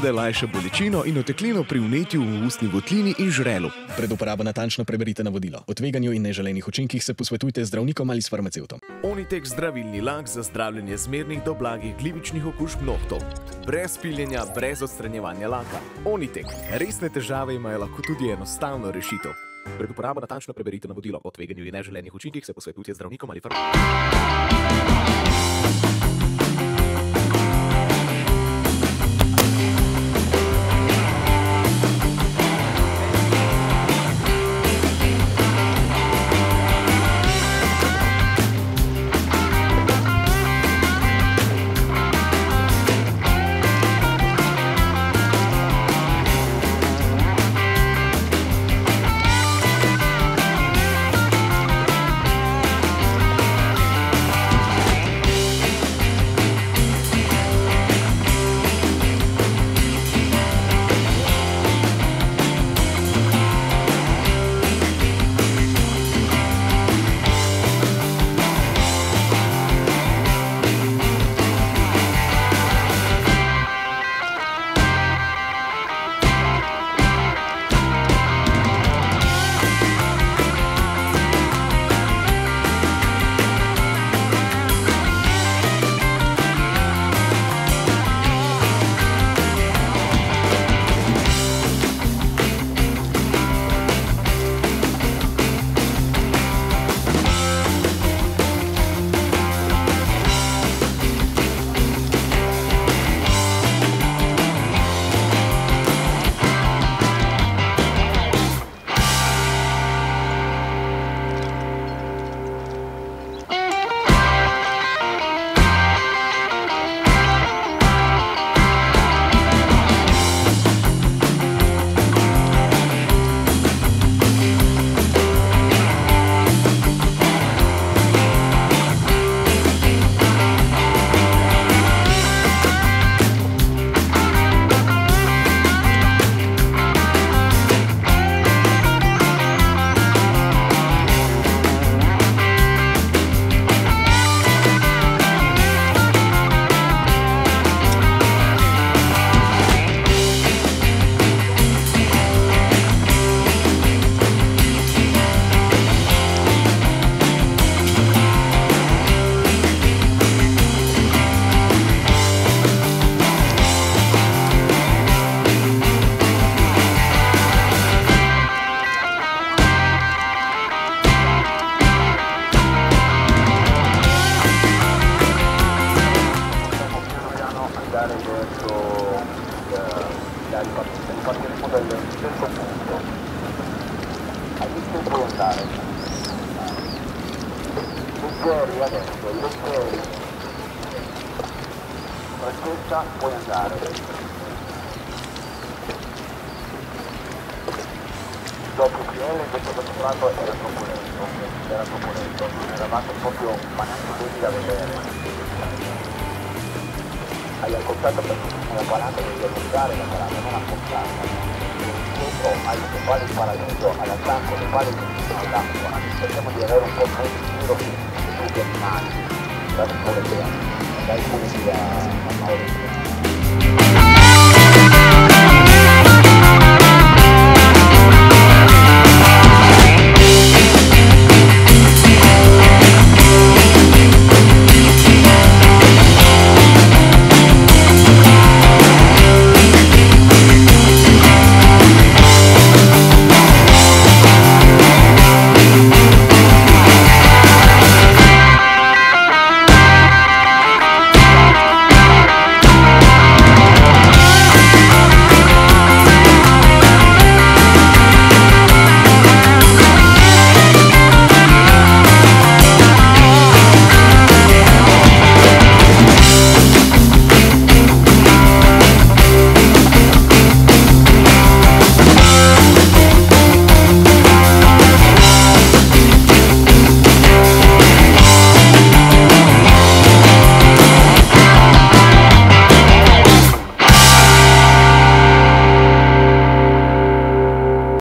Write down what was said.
da lajša bolečino in oteklino pri vnetju v ustni votlini in žrelu. Pred uporabo natančno preberite navodilo. O tveganju in neželenih učinkih se posvetujte z zdravnikom ali s farmacevtom. Onitek zdravilni lak za zdravljenje zmernih do blagih glivičnih okužb nohtov. Brez piljenja, brez odstranjevanja laka. Onitek. Resne težave imajo lahko tudi enostavno rešitev. Pred uporabo natančno preberite navodilo. O tveganju in neželenih učinkih se posvetujte z zdravnikom ali farmacevtom. Partiremo dal stesso punto. A che puoi andare? Leggeri adesso, leggeri. Freschezza, puoi andare. Dopo PL questo dottorato era troppo lento, non eravate proprio, ma neanche voi da vedere. Hai ascoltato perché stiamo parlando di allungare la parata, non accorciarla. Dietro hai le pale in parallelo all'attacco, le pale all'acqua. Cerchiamo di avere un po' più di giro sugli animali, date pure bene, dai pure sia a Maurizio.